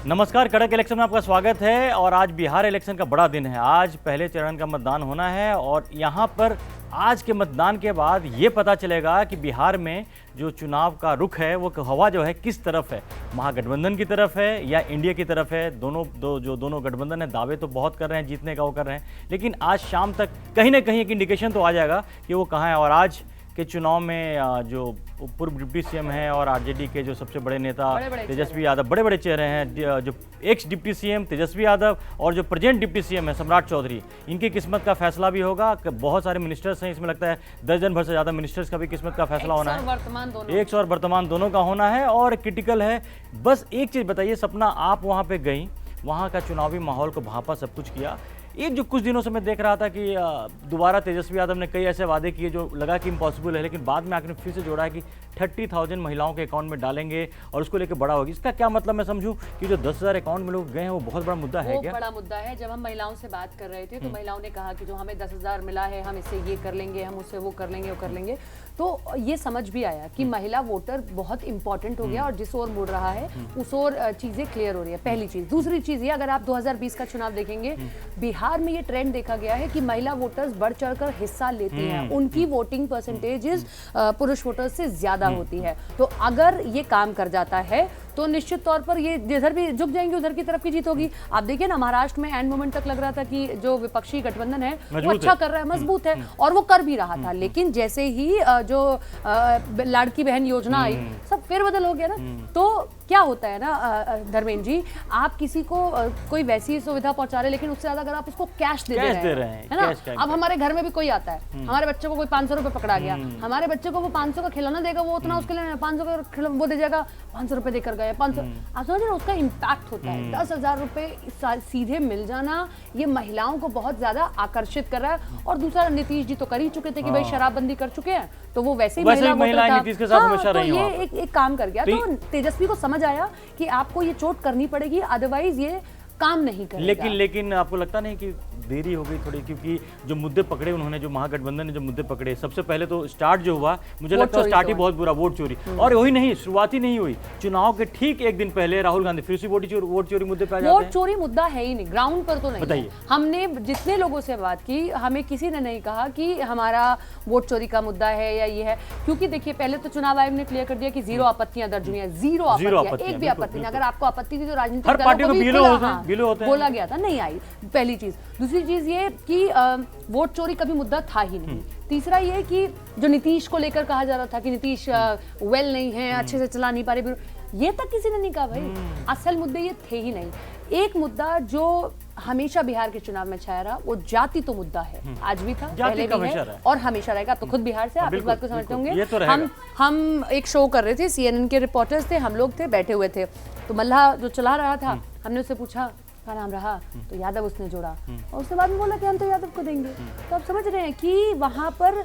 नमस्कार, कड़क इलेक्शन में आपका स्वागत है। और आज बिहार इलेक्शन का बड़ा दिन है। आज पहले चरण का मतदान होना है और यहाँ पर आज के मतदान के बाद ये पता चलेगा कि बिहार में जो चुनाव का रुख है वो हवा जो है किस तरफ है, महागठबंधन की तरफ है या इंडिया की तरफ है। दोनों गठबंधन है, दावे तो बहुत कर रहे हैं, जीतने का वो कर रहे हैं, लेकिन आज शाम तक कहीं ना कहीं एक इंडिकेशन तो आ जाएगा कि वो कहाँ है। और आज के चुनाव में जो पूर्व डिप्टी सीएम हैं और आरजेडी के जो सबसे बड़े नेता तेजस्वी यादव, बड़े चेहरे हैं, जो x deputy CM Tejashwi Yadav और जो प्रेजेंट डिप्टी सीएम है सम्राट चौधरी, इनकी किस्मत का फैसला भी होगा। बहुत सारे मिनिस्टर्स हैं, इसमें लगता है दर्जन भर से ज़्यादा मिनिस्टर्स का भी किस्मत का फैसला होना है। एक और वर्तमान दोनों का होना है और क्रिटिकल है। बस एक चीज़ बताइए सपना, आप वहाँ पे गई, वहाँ का चुनावी माहौल को भापा, सब कुछ किया। एक जो कुछ दिनों से मैं देख रहा था कि दोबारा तेजस्वी यादव ने कई ऐसे वादे किए जो लगा कि इम्पॉसिबल है, लेकिन बाद में आकर फिर से जोड़ा है कि 30,000 महिलाओं के अकाउंट में डालेंगे और उसको लेकर बड़ा होगी। इसका क्या मतलब मैं समझूं कि जो 10,000 अकाउंट में लोग गए हैं वो बहुत बड़ा मुद्दा है क्या? बड़ा मुद्दा है। जब हम महिलाओं से बात कर रहे थे तो महिलाओं ने कहा कि जो हमें 10,000 मिला है, हम इससे ये कर लेंगे, हम उससे वो कर लेंगे। तो ये समझ भी आया कि महिला वोटर बहुत इंपॉर्टेंट हो गया और जिस ओर मुड़ रहा है उस ओर चीजें क्लियर हो रही है। पहली चीज। दूसरी चीज ये, अगर आप 2020 का चुनाव देखेंगे, बिहार में ये ट्रेंड देखा गया है कि महिला वोटर्स बढ़ चढ़कर हिस्सा लेती हैं। उनकी वोटिंग परसेंटेजेस पुरुष वोटर्स से ज्यादा होती है। तो अगर ये काम कर जाता है तो निश्चित तौर पर ये जिधर भी झुक जाएंगे उधर की तरफ की जीत होगी। आप देखिए ना, महाराष्ट्र में एंड मोमेंट तक लग रहा था कि जो विपक्षी गठबंधन है वो अच्छा कर रहा है, मजबूत है, और वो कर भी रहा था। लेकिन जैसे ही जो लाड़की बहन योजना आई, सब फेरबदल हो गया ना। तो क्या होता है ना धर्मेंद्र जी, आप किसी को कोई वैसी सुविधा पहुंचा रहे, लेकिन उससे ज्यादा अगर आप उसको कैश दे रहे हैं, है ना। अब हमारे घर में भी कोई आता है, हमारे बच्चे को कोई 500 रुपए पकड़ा गया, हमारे बच्चे को वो 500 का खिलौना देगा, वो उतना उसके लिए 500 का वो दे जाएगा, 500 रुपए देकर गए 500। आप समझ रहे हैं उसका इम्पैक्ट होता है। 10,000 रुपए सीधे मिल जाना ये महिलाओं को बहुत ज्यादा आकर्षित कर रहा है। और दूसरा, नीतीश जी तो कर ही चुके थे कि भाई शराबबंदी कर चुके हैं, तो वो वैसे ही महिला नीतीश के साथ हमेशा रही। ये एक काम कर गया। तो तेजस्वी को समझ आया कि आपको ये चोट करनी पड़ेगी, अदरवाइज ये काम नहीं करेगा। लेकिन आपको लगता नहीं कि देरी हो गई थोड़ी? क्योंकि जो मुद्दे पकड़े उन्होंने, जो महागठबंधन ने जो मुद्दे पकड़े, सबसे पहले तो स्टार्ट जो हुआ, मुझे लगता है स्टार्ट ही बहुत बुरा, वोट चोरी। और वही नहीं, शुरुआत ही नहीं हुई, चुनाव के ठीक एक दिन पहले राहुल गांधी फिर से वोट चोरी मुद्दे पे आ जाते हैं। वोट चोरी मुद्दा है ही नहीं, ग्राउंड पर तो नहीं। बताइए। हमने जितने लोगों से बात की, हमें किसी ने नहीं कहा कि हमारा वोट चोरी का मुद्दा है या ये है। क्योंकि देखिए, पहले तो चुनाव आयोग ने क्लियर कर दिया कि 0 आपत्तियां दर्ज हुई है, 0 आपत्तियां, एक भी आपत्ति नहीं। अगर आपको आपत्ति थी तो राजनीतिक दलों को भी बोला गया था, नहीं आई, पहली चीज। दूसरी चीज ये कि वोट चोरी कभी मुद्दा था ही नहीं। तीसरा ये कि जो नीतीश को लेकर कहा जा रहा था कि नीतीश वेल नहीं है, अच्छे से चला नहीं पा रहे, ये तक किसी ने नहीं कहा भाई। असल मुद्दे ये थे ही नहीं। एक मुद्दा जो हमेशा बिहार के चुनाव में छाया रहा, वो जाति तो मुद्दा है, आज भी था, पहले भी है और हमेशा रहेगा। तो खुद बिहार से आप इस बात को समझते होंगे। हम एक शो कर रहे थे, CNN के रिपोर्टर्स थे, हम लोग थे, बैठे हुए थे। तो मल्लाह जो चला रहा था, हमने उससे पूछा का नाम रहा, तो यादव उसने जोड़ा और उसने बाद में बोला कि हम तो यादव को देंगे। तो आप समझ रहे हैं कि वहां पर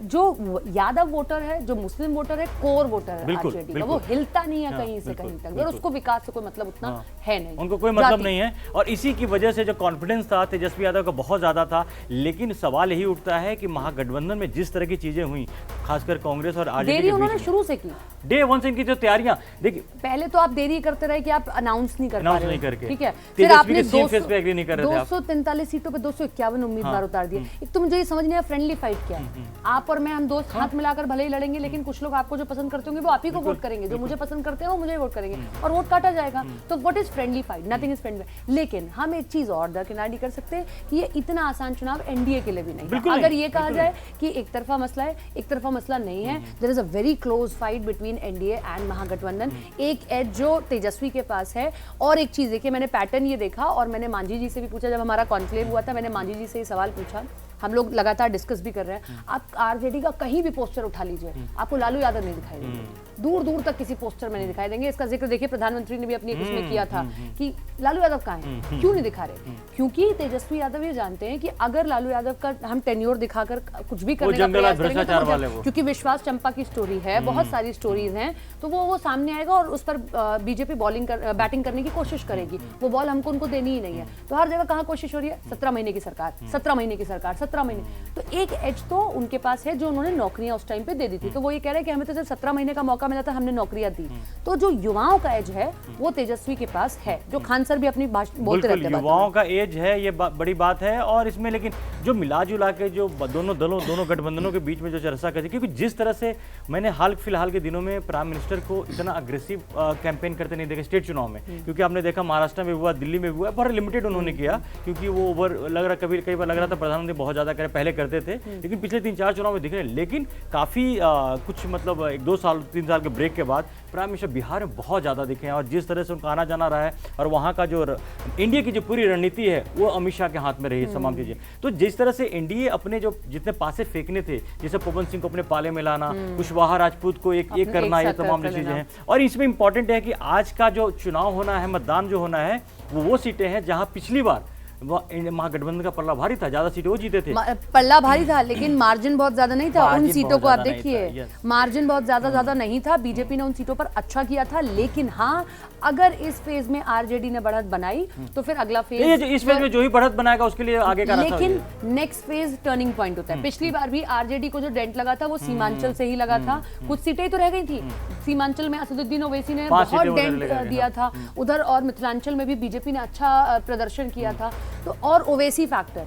जो यादव वोटर है, जो मुस्लिम वोटर है, कोर वोटर है आरजेडी का, वो हिलता नहीं है कहीं से कहीं तक, और उसको विकास से कोई मतलब उतना है नहीं, उनको कोई मतलब नहीं है। और इसी की वजह से जो कॉन्फिडेंस था तेजस्वी यादव का बहुत ज्यादा था। लेकिन सवाल यही उठता है कि महागठबंधन में जिस तरह की चीजें हुई, खासकर कांग्रेस और आरजेडी, उन्होंने शुरू से की, डे 1 से इनकी जो तैयारियां, देखिए पहले तो आप देरी करते रहे कि आप अनाउंस नहीं कर पा रहे हो, ठीक है। फिर आपने 243 सीटों पे 251 उम्मीदवार उतार दिए। एक तो मुझे ये समझ नहीं आया, फ्रेंडली फाइट क्या है? आप और मैं, हम दोस्त हाथ मिलाकर भले ही लड़ेंगे, लेकिन कुछ लोग आपको जो पसंद करते होंगे वो आप ही को वोट करेंगे, जो मुझे पसंद करते हैं वो मुझे वोट करेंगे, और वोट काटा जाएगा। तो what is friendly fight? Nothing is friendly. लेकिन हम एक चीज और दरकिनार नहीं कर सकते कि ये इतना आसान चुनाव एनडीए के लिए भी नहीं है। अगर ये कहा जाए कि एक तरफा मसला है, एक तरफा मसला नहीं है। There is a very close fight between NDA and Mahagathbandhan. एक एज जो तेजस्वी के पास है। और एक चीज देखिए, मैंने पैटर्न ये देखा और मैंने मांझी जी से भी पूछा, जब हमारा कॉन्क्लेव हुआ था, मैंने मांझी जी से ये सवाल पूछा, हम लोग लगातार डिस्कस भी कर रहे हैं। आप आरजेडी का कहीं भी पोस्टर उठा लीजिए, आपको लालू यादव नहीं दिखाई देंगे, दूर दूर तक किसी पोस्टर में नहीं दिखाई देंगे। इसका जिक्र देखिए, प्रधानमंत्री ने भी अपनी एक उसमें किया था कि लालू यादव कहाँ हैं, क्यों नहीं दिखा रहे? क्योंकि तेजस्वी यादव ये जानते हैं कि अगर लालू यादव का हम टेन्योर दिखाकर कुछ भी करने का प्रयास करेंगे, तो क्योंकि विश्वास चंपा की स्टोरी है, बहुत सारी स्टोरीज हैं, तो वो सामने आएगा और उस पर बीजेपी बैटिंग करने की कोशिश करेगी। वो बॉल हमको उनको देनी ही नहीं है। तो हर जगह कहाँ कोशिश हो रही है? 17 महीने की सरकार, 17 महीने की सरकार, 17 महीने। तो एक एज तो उनके पास है जो उन्होंने नौकरियां उस टाइम पे दे दी थी। तो वो ये कह रहे हैं कि हमें तो सिर्फ 17 महीने का मौका मिला था, हमने नौकरियां दी। तो जो युवाओं का एज है वो तेजस्वी के पास है, जो खान सर भी अपनी बोलते रहते हैं। युवाओं का एज है, ये बड़ी बात है। और इसमें लेकिन जो मिला जुला के जो दोनों दलों, दोनों गठबंधनों के बीच में जो चर्चा करती, क्योंकि जिस तरह से मैंने हाल फिलहाल के दिनों में प्राइम मिनिस्टर को इतना अग्रेसिव कैंपेन करते नहीं देखा स्टेट चुनाव में, क्योंकि आपने देखा महाराष्ट्र में हुआ, दिल्ली में हुआ, पर लिमिटेड उन्होंने किया, क्योंकि वो ओवर लग रहा, कई बार लग रहा था प्रधानमंत्री बहुत ज्यादा करे, पहले करते थे, लेकिन पिछले 3-4 चुनाव में दिख रहे हैं। लेकिन काफी कुछ मतलब 1-2 साल 3 साल के ब्रेक के बाद प्राइम मिनिस्टर बिहार में बहुत ज्यादा दिखे हैं, और जिस तरह से उनका आना जाना रहा है, और वहाँ का जो इंडिया की जो पूरी रणनीति है वो अमित शाह के हाथ में रही है तमाम चीजें। तो जिस तरह से एनडीए अपने जो जितने पासे फेंकने थे, जैसे पवन सिंह को अपने पाले में लाना, कुशवाहा राजपूत को एक करना, ये तमाम चीजें हैं। और इसमें इंपॉर्टेंट है कि आज का जो चुनाव होना है, मतदान जो होना है, वो सीटें हैं जहां पिछली बार महागठबंधन का पल्ला भारी था, ज्यादा सीटें वो जीते थे। पल्ला भारी था, लेकिन मार्जिन बहुत ज्यादा नहीं था उन सीटों को। आप देखिए, मार्जिन बहुत ज्यादा नहीं था। बीजेपी ने उन सीटों पर अच्छा किया था, लेकिन हाँ, अगर इस फेज में आरजेडी ने बढ़त बनाई तो फिर अगला फेज, इस फेज में जो ही बढ़त बनाएगा उसके लिए आगे का रास्ता। लेकिन नेक्स्ट फेज टर्निंग पॉइंट होता है। पिछली बार भी आरजेडी को जो डेंट लगा था वो सीमांचल से ही लगा था, कुछ सीटें तो रह गई थी। सीमांचल में असदुद्दीन ओवैसी ने बहुत डेंट दिया था उधर, और मिथिलांचल में भी बीजेपी ने अच्छा प्रदर्शन किया था। तो और ओवैसी फैक्टर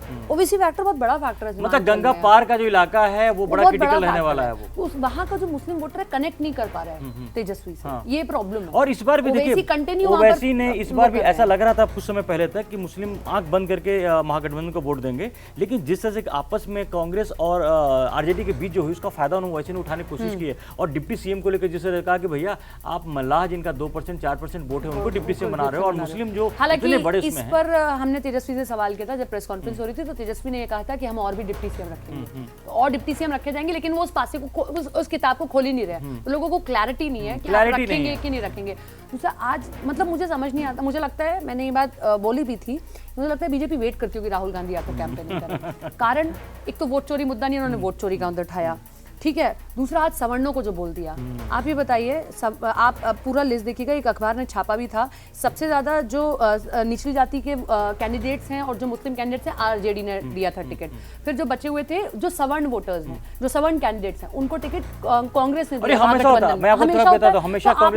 बहुत बड़ा फैक्टर है। मतलब गंगा पार का जो इलाका है वो बड़ा क्रिटिकल रहने वाला है। वो वहाँ का जो मुस्लिम वोटर है कनेक्ट नहीं कर पा रहा है तेजस्वी से, ये प्रॉब्लम है। और इस बार भी देखिए ओवैसी ने इस बार भी ऐसा लग रहा था कुछ समय पहले तक कि मुस्लिम आंख बंद करके महागठबंधन को वोट देंगे, लेकिन जिस तरह से आपस में कांग्रेस और आरजेडी के बीच जो हुई उसका फायदा उन्होंने ओवैसी ने उठाने की कोशिश की है। और डिप्टी सीएम को लेकर जिस तरह कहा कि भैया आप मल्लाह जिनका 2% 4% वोट है उनको डिप्टी सीएम बना रहे हो, और मुस्लिम जो हालांकि इस पर हमने तेजस्वी से सवाल किया था जब प्रेस कॉन्फ्रेंस हो रही थी, तो तेजस्वी ने कहा था कि हम और भी डिप्टी सीएम रखेंगे, और डिप्टी सीएम रखे जाएंगे, लेकिन वो उस पासे को उस किताब को खोल ही नहीं रहे, तो लोगों को क्लैरिटी नहीं है कि आप रखेंगे कि नहीं रखेंगे। दूसरा, आज मतलब मुझे समझ नहीं आता, मुझे लगता है, मैंने ये बात बोली भी थी, मुझे लगता है बीजेपी वेट करती होगी राहुल गांधी आकर कैंपेनिंग करें। कारण एक तो वोट चोरी मुद्दा नहीं, उन्होंने वोट चोरी का मुद्दा उठाया, ठीक है। दूसरा, आज सवर्णों को जो बोल दिया, आप ये बताइए, आप पूरा लिस्ट देखिएगा, एक अखबार ने छापा भी था, सबसे ज्यादा जो निचली जाति के कैंडिडेट्स हैं और जो मुस्लिम कैंडिडेट्स हैं, आरजेडी ने दिया था टिकट। फिर जो बचे हुए थे जो सवर्ण वोटर्स हैं, जो सवर्ण कैंडिडेट्स हैं, उनको टिकट कांग्रेस ने दिया। आपने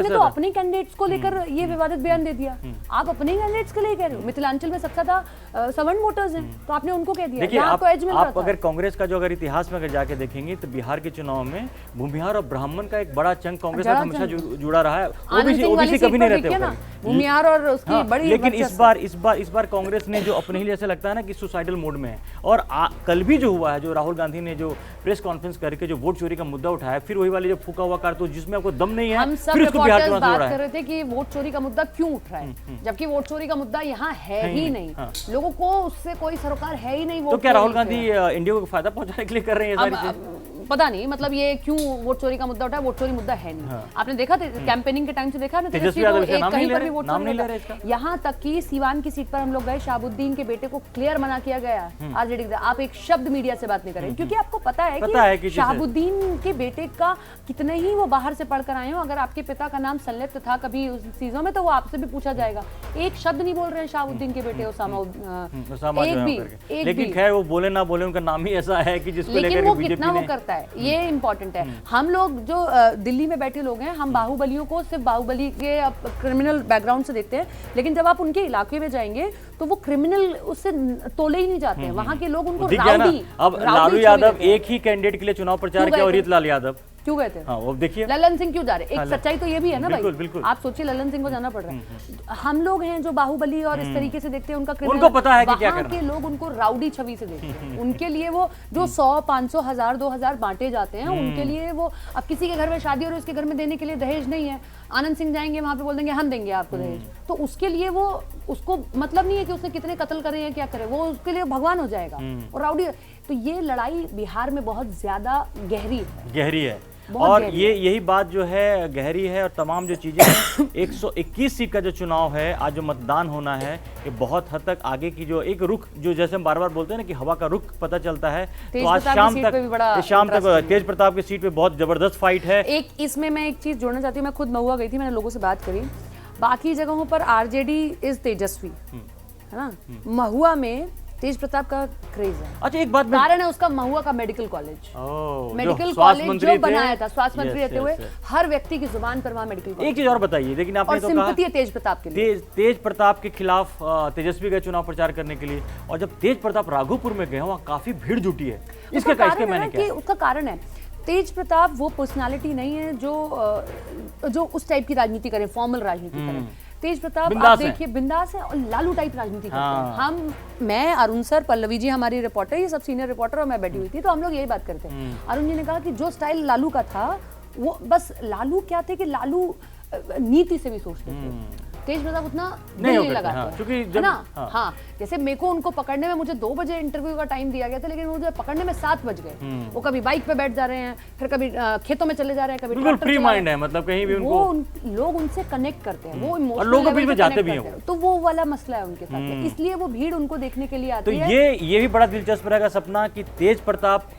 तो अपने कैंडिडेट्स को लेकर ये विवादित बयान दे दिया, आप अपने कैंडिडेट्स के लिए कह रहे हो। मिथिलांचल में सबसे ज्यादा सवर्ण वोटर्स हैं, तो आपने उनको कह दिया। आप अगर कांग्रेस का जो अगर इतिहास में अगर जाके देखेंगे तो बिहार के चुनाव में भूमिहार और ब्राह्मण का एक बड़ा चंक कांग्रेस में हमेशा जुड़ा रहा है, ओबीसी कभी नहीं रहते ऊपर। भूमिहार और उसकी बड़ी, लेकिन इस बार कांग्रेस ने जो अपने ही ऐसे लगता है ना कि सुसाइडल मोड में है। और कल भी जो हुआ है, जो राहुल गांधी ने जो प्रेस कॉन्फ्रेंस करके जो वोट चोरी का मुद्दा उठाया, फिर वही वाली जो फूका हुआ कारतूस जिसमें आपको दम नहीं है, हम सब रिपोर्टर्स बात कर रहे थे कि वोट चोरी का मुद्दा क्यों उठ रहा है, जबकि वोट चोरी का मुद्दा यहाँ है ही नहीं। लोगों को उससे कोई सरोकार है ही नहीं। तो क्या राहुल गांधी इंडिया को फायदा पहुंचाने के लिए कर रहे हैं? पता नहीं, मतलब ये क्यों वोट चोरी का मुद्दा उठा है, वोट चोरी मुद्दा है नहीं। आपने देखा कैंपेनिंग के टाइम से देखा ना, तेजस्वी को कहीं पर भी वोट चोरी, यहाँ तक कि सीवान की सीट पर हम लोग गए, शाहबुद्दीन के बेटे को क्लियर मना किया गया आरजेडी, आप एक शब्द मीडिया से बात नहीं करें, क्योंकि आपको पता है कि शाहबुद्दीन के बेटे का कितने ही वो बाहर से पढ़कर आए हो, अगर आपके पिता का नाम संलिप्त था कभी उस चीजों में तो वो आपसे भी पूछा जाएगा। एक शब्द नहीं बोल रहे हैं शाहबुद्दीन के बेटे उसामा, लेकिन खैर वो बोले ना बोले, उनका नाम ही ऐसा है कि जिसको लेकर वो कितना वो करता है, ये इंपॉर्टेंट है। हम लोग जो दिल्ली में बैठे लोग हैं, हम बाहुबलियों को सिर्फ बाहुबली के क्रिमिनल बैकग्राउंड से देखते हैं, लेकिन जब आप उनके इलाके में जाएंगे तो वो क्रिमिनल उससे तोले ही नहीं जाते हैं। वहाँ के लोग उनको राउडी, अब लालू यादव एक ही कैंडिडेट के लिए चुनाव प्रचार किया, और लाल यादव क्यों गए थे? हाँ, वो देखिए ललन सिंह क्यों जा रहे? एक सच्चाई तो ये भी है ना बिल्कुल, भाई, बिल्कुल। आप सोचिए ललन सिंह को जाना पड़ रहा है। हम लोग हैं जो बाहुबली और इस तरीके से देखते हैं, उनका उनको पता है कि क्या करना है। के लोग उनको राउडी छवि से देखते हैं, उनके लिए वो जो 100, 500, 1000, 2000 बांटे जाते हैं, उनके लिए वो, अब किसी के घर में शादी और उसके घर में देने के लिए दहेज नहीं है, आनंद सिंह जाएंगे वहां पे बोल देंगे हम देंगे आपको दहेज, तो उसके लिए वो, उसको मतलब नहीं है कि उसने कितने कत्ल करे हैं, क्या करे, वो उसके लिए भगवान हो जाएगा और राउडी। तो ये लड़ाई बिहार में बहुत ज्यादा गहरी है। और ये यही बात जो है गहरी है, और तमाम जो चीजें हैं 121 सीट का जो चुनाव है, आज जो मतदान होना है, ये बहुत हद तक आगे की जो एक रुख, जो जैसे हम बार बार बोलते हैं ना कि हवा का रुख पता चलता है, तो आज शाम तक तेज प्रताप की सीट पे बहुत जबरदस्त फाइट है। एक इसमें मैं एक चीज जोड़ना चाहती हूँ, मैं खुद महुआ गई थी, मैंने लोगों से बात करी, बाकी जगहों पर आरजेडी इज तेजस्वी, है ना, महुआ में तेज प्रताप का क्रेज है। अच्छा एक बात मैं कारण है उसका महुआ का मेडिकल कॉलेज, ओह, मेडिकल जो स्वास्थ्य कॉलेज मंत्री जो थे। बनाया था स्वास्थ्य मंत्री Yes, रहते हुए, yes, yes। हर व्यक्ति की जुबान पर वहाँ मेडिकल कॉलेज। एक चीज और बताइए, लेकिन आपने और तो कहा सिंपैथी है तेज प्रताप के लिए। तेज प्रताप के खिलाफ तेजस्वी गए चुनाव प्रचार करने के लिए, और जब तेज प्रताप राघोपुर में गए वहाँ काफी भीड़ जुटी है। इसके मैंने क्या उसका कारण है, तेज प्रताप वो पर्सनालिटी नहीं है जो उस टाइप की राजनीति करें, फॉर्मल राजनीति करें। तेज प्रताप आप देखिए बिंदास है और लालू टाइप राजनीति करते हैं। मैं अरुण सर, पल्लवी जी हमारी रिपोर्टर, ये सब सीनियर रिपोर्टर, और मैं बैठी हुई थी तो हम लोग यही बात करते हैं। अरुण जी ने कहा कि जो स्टाइल लालू का था वो बस लालू क्या थे कि लालू नीति से भी सोचते थे। तेज प्रताप उतना नहीं लगाते हैं, है ना। हाँ, जैसे मेरे को उनको पकड़ने में मुझे 2 बजे इंटरव्यू का टाइम दिया गया था, लेकिन मुझे पकड़ने में 7 बज गए। वो कभी बाइक पे बैठ जा रहे हैं, फिर कभी खेतों में चले जा रहे हैं, कभी बिल्कुल फ्री माइंड है, मतलब कहीं भी उनको लोग उनसे कनेक्ट करते हैं, वो इमोशनल लोगों के बीच में जाते भी हैं, तो वो वाला मसला है उनके साथ, इसलिए वो भीड़ उनको देखने के लिए आती है। तो ये भी बड़ा दिलचस्प रहेगा सपना कि तेज प्रताप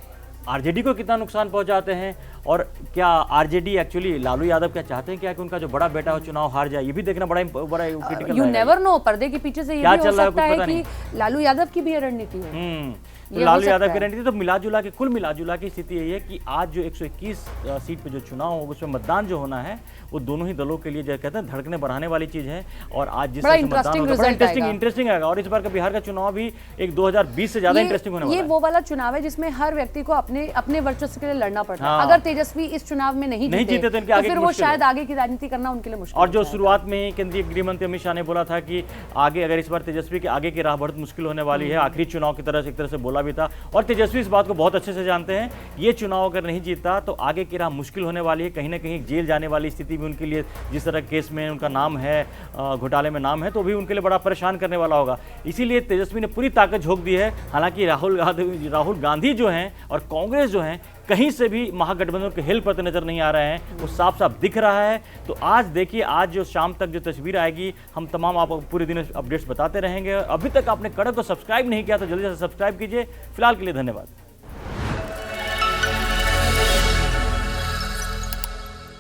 आरजेडी को कितना नुकसान पहुंचाते हैं, और क्या आरजेडी एक्चुअली लालू यादव क्या चाहते हैं क्या कि उनका जो बड़ा बेटा हो चुनाव हार जाए, ये भी देखना बड़ा क्रिटिकल। यू नेवर नो, पर्दे के पीछे से ये भी हो सकता है कि लालू यादव की भी रणनीति है। तो लालू यादव की रणनीति, तो मिला-जुला के कुल मिला-जुला की स्थिति यही है कि आज जो 121 सीट पे जो चुनाव होगा उसमें मतदान जो होना है वो दोनों ही दलों के लिए जो कहते हैं धड़कने बढ़ाने वाली चीज है। और आज जिस इंटरेस्टिंग आएगा, और इस बार का बिहार का चुनाव भी एक 2020 से ज्यादा इंटरेस्टिंग होने वाला है। ये वो वाला चुनाव है जिसमें हर व्यक्ति को अपने वर्चस्व के लिए लड़ना पड़ता है। अगर तेजस्वी इस चुनाव में नहीं जीते तो फिर वो शायद आगे की राजनीति करना उनके लिए मुश्किल। और जो शुरुआत में ही केंद्रीय गृह मंत्री अमित शाह ने बोला था कि आगे अगर इस बार तेजस्वी के आगे की राह बहुत मुश्किल होने वाली है, आखिरी चुनाव की तरह एक तरह से बोला भी था, और तेजस्वी इस बात को बहुत अच्छे से जानते हैं। ये चुनाव अगर नहीं जीता तो आगे की राह मुश्किल होने वाली है, कहीं ना कहीं जेल जाने वाली स्थिति भी उनके लिए, जिस तरह केस में उनका नाम है, घोटाले में नाम है, तो भी उनके लिए बड़ा परेशान करने वाला होगा। इसीलिए तेजस्वी ने पूरी ताकत झोंक दी है। हालांकि राहुल गांधी जो हैं और कांग्रेस जो हैं कहीं से भी महागठबंधन के हेल पर नजर नहीं आ रहे हैं, वो साफ साफ दिख रहा है। तो आज देखिए, आज जो शाम तक जो तस्वीर आएगी, हम तमाम आपको पूरे दिन अपडेट्स बताते रहेंगे। अभी तक आपने कड़क को सब्सक्राइब नहीं किया तो जल्दी से सब्सक्राइब कीजिए। फिलहाल के लिए धन्यवाद।